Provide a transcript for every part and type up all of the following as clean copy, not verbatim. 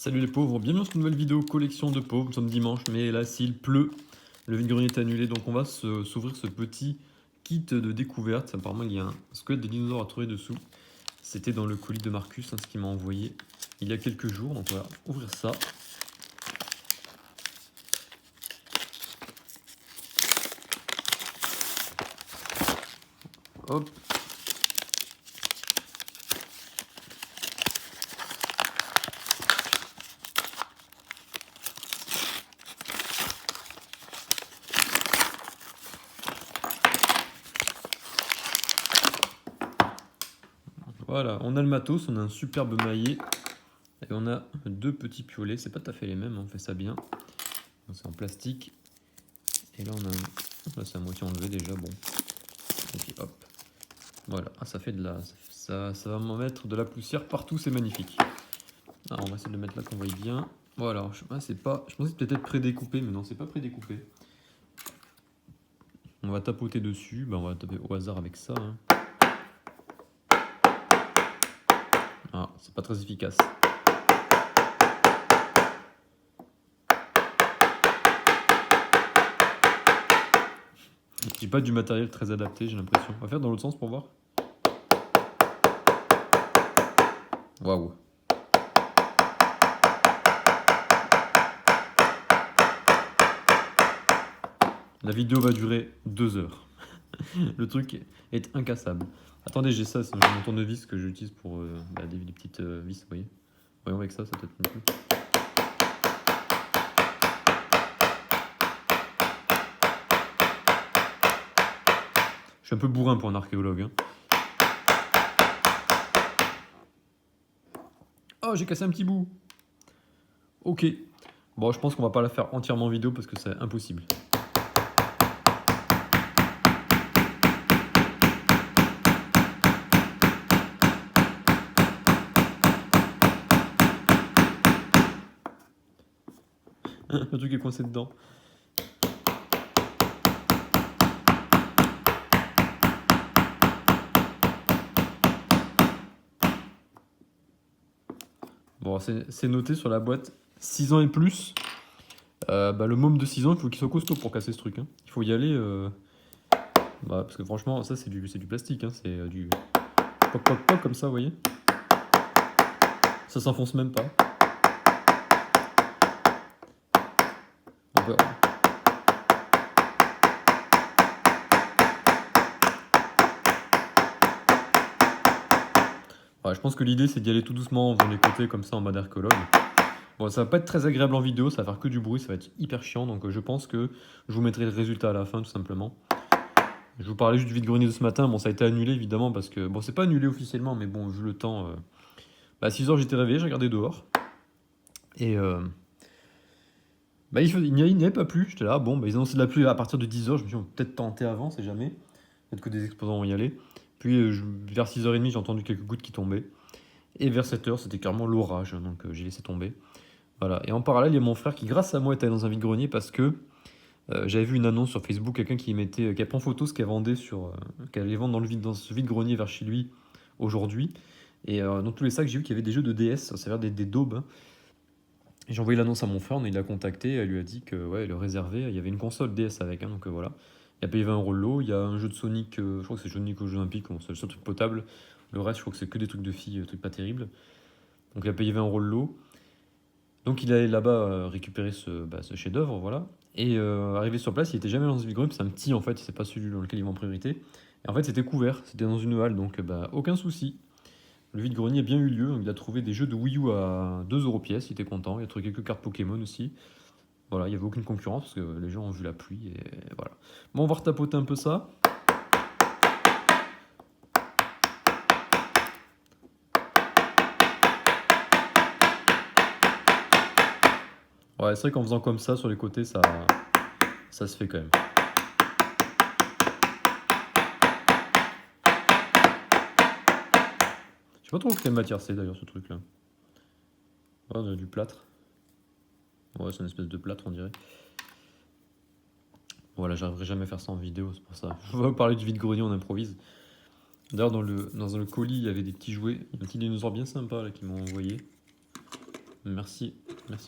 Salut les pauvres, bienvenue dans cette nouvelle vidéo collection de pauvres. Nous sommes dimanche, mais là s'il pleut, le vide-grenier est annulé, donc on va s'ouvrir ce petit kit de découverte. Apparemment il y a un squelette de dinosaure à trouver dessous. C'était dans le colis de Marcus, ce qu'il m'a envoyé il y a quelques jours, donc on va ouvrir ça. Hop. Voilà, on a le matos, on a un superbe maillet et on a deux petits piolets. C'est pas tout à fait les mêmes, on fait ça bien. C'est en plastique. Et là on a là c'est à moitié enlevé déjà, bon. Et puis hop. Voilà, ça fait de la. Ça va m'en mettre de la poussière partout, c'est magnifique. Alors on va essayer de le mettre là qu'on voit bien. Voilà, je pensais peut-être prédécoupé, mais non, c'est pas prédécoupé. On va tapoter dessus, on va taper au hasard avec ça. Ah, c'est pas très efficace. J'ai pas du matériel très adapté, j'ai l'impression. On va faire dans l'autre sens pour voir. Waouh. La vidéo va durer 2 heures. Le truc est incassable. Attendez, j'ai ça, c'est mon tournevis que j'utilise pour des petites vis, vous voyez. Voyons avec ça, ça peut-être mieux. Je suis un peu bourrin pour un archéologue. Oh, j'ai cassé un petit bout. Ok. Bon, je pense qu'on va pas la faire entièrement en vidéo parce que c'est impossible. Le truc est coincé dedans. Bon, c'est noté sur la boîte 6 ans et plus. Le môme de 6 ans, il faut qu'il soit costaud pour casser ce truc. Il faut y aller. Parce que franchement, ça c'est du plastique. C'est du poc poc poc comme ça, vous voyez. Ça s'enfonce même pas. Je pense que l'idée c'est d'y aller tout doucement en faisant les côtés comme ça en mode archéologue. Bon, ça va pas être très agréable en vidéo, ça va faire que du bruit, ça va être hyper chiant. Donc je pense que je vous mettrai le résultat à la fin tout simplement. Je vous parlais juste du vide-grenier de ce matin. Bon, ça a été annulé évidemment parce que. Bon, c'est pas annulé officiellement, mais bon, vu le temps. À 6 h j'étais réveillé, j'ai regardé dehors. Et. Il n'y avait pas plu. J'étais là, bon, ils annonçaient de la pluie à partir de 10 h. Je me suis dit, on peut peut-être tenter avant, c'est jamais. Peut-être que des exposants vont y aller. Puis vers 6 h 30, j'ai entendu quelques gouttes qui tombaient. Et vers 7 h, c'était clairement l'orage, donc j'ai laissé tomber. Voilà. Et en parallèle, il y a mon frère qui, grâce à moi, est allé dans un vide-grenier parce que j'avais vu une annonce sur Facebook, quelqu'un qui pris en photo ce qu'elle vendait qu'elle allait vendre dans ce vide-grenier vers chez lui aujourd'hui. Et dans tous les sacs, j'ai vu qu'il y avait des jeux de DS, ça s'avère des daubes. Et j'ai envoyé l'annonce à mon frère, il l'a contacté, elle lui a dit que ouais, elle le réservait. Il y avait une console DS avec, donc voilà. Il a payé 20 € le lot. Il y a un jeu de Sonic, je crois que c'est Sonic aux Jeux Olympiques, c'est le seul truc potable. Le reste, je crois que c'est que des trucs de filles, trucs pas terribles. Donc il a payé 20 € le lot. Donc il allait là-bas récupérer ce chef-d'œuvre, voilà. Et arrivé sur place, il était jamais dans ce vide-grenier, c'est un petit en fait, c'est pas celui dans lequel il va en priorité. Et en fait, c'était couvert, c'était dans une halle, donc aucun souci. Le vide-grenier a bien eu lieu, il a trouvé des jeux de Wii U à 2 € pièce, il était content. Il a trouvé quelques cartes Pokémon aussi. Voilà, il n'y avait aucune concurrence parce que les gens ont vu la pluie et voilà. Bon, on va retapoter un peu ça. Ouais, c'est vrai qu'en faisant comme ça sur les côtés, ça se fait quand même. Je sais pas trop quelle matière c'est d'ailleurs ce truc là. Ouais, du plâtre. Ouais, c'est une espèce de plâtre on dirait. Voilà, j'arriverai jamais à faire ça en vidéo, c'est pour ça. On va parler du vide-grenier, on improvise. D'ailleurs, dans le colis, il y avait des petits jouets. Il y a un petit dinosaure bien sympa là qu'ils m'ont envoyé. Merci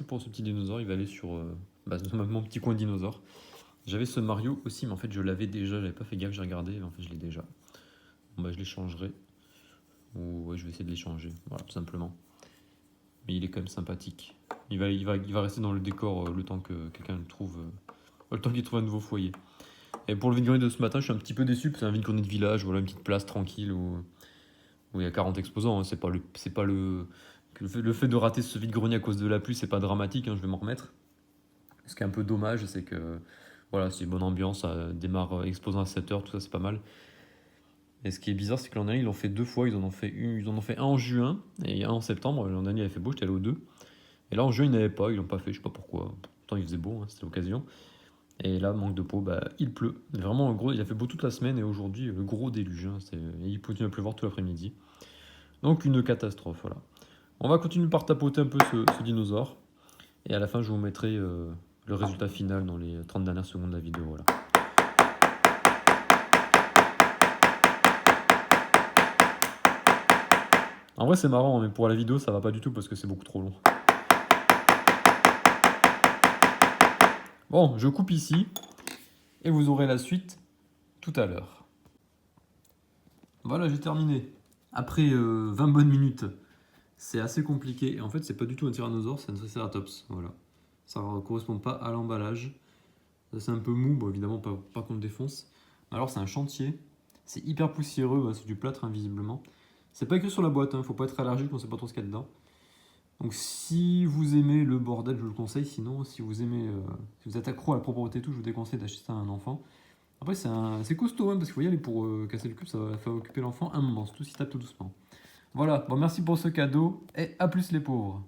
pour ce petit dinosaure. Il va aller sur mon petit coin de dinosaure. J'avais ce Mario aussi, mais en fait je l'avais déjà. J'avais pas fait gaffe, j'ai regardé, mais en fait je l'ai déjà. Bon, bah, je l'échangerai. Ou ouais, je vais essayer de l'échanger. Voilà, tout simplement. Mais il est quand même sympathique. Il va rester dans le décor le temps que quelqu'un le trouve. Le temps qu'il trouve un nouveau foyer. Et pour le vide-grenier de ce matin, je suis un petit peu déçu, parce que c'est un vide-grenier de village, voilà, une petite place tranquille où il y a 40 exposants. Hein. C'est pas le fait de rater ce vide-grenier à cause de la pluie, c'est pas dramatique, hein, je vais m'en remettre. Ce qui est un peu dommage, c'est que voilà, c'est une bonne ambiance, ça démarre exposant à 7h, tout ça, c'est pas mal. Et ce qui est bizarre, c'est que l'an dernier, ils l'ont fait 2 fois. Ils en ont fait un en juin et un en septembre. L'an dernier, il avait fait beau, j'étais allé aux deux. Et là, en juin, ils n'avaient pas, ils l'ont pas fait, je sais pas pourquoi. Pourtant, il faisait beau, hein, c'était l'occasion. Et là, manque de peau, bah, il pleut. Vraiment, en gros, il a fait beau toute la semaine et aujourd'hui, le gros déluge. Hein, il continue à pleuvoir tout l'après-midi. Donc, une catastrophe, voilà. On va continuer par tapoter un peu ce dinosaure. Et à la fin, je vous mettrai le résultat final dans les 30 dernières secondes de la vidéo. Voilà. En vrai, c'est marrant, mais pour la vidéo, ça va pas du tout parce que c'est beaucoup trop long. Bon, je coupe ici et vous aurez la suite tout à l'heure. Voilà, j'ai terminé. Après 20 bonnes minutes, c'est assez compliqué. Et en fait, c'est pas du tout un tyrannosaure, c'est un triceratops. Voilà. Ça ne correspond pas à l'emballage. C'est un peu mou, bon, évidemment, pas qu'on le défonce. Alors, c'est un chantier. C'est hyper poussiéreux, bah, c'est du plâtre, invisiblement. C'est pas écrit sur la boîte, hein, faut pas être allergique, on sait pas trop ce qu'il y a dedans. Donc, si vous aimez le bordel, je vous le conseille. Sinon, si vous êtes accro à la propreté et tout, je vous déconseille d'acheter ça à un enfant. Après, c'est costaud, hein, parce qu'il faut y aller pour casser le cul, ça va faire occuper l'enfant un moment, surtout s'il tape tout doucement. Voilà, bon, merci pour ce cadeau, et à plus les pauvres.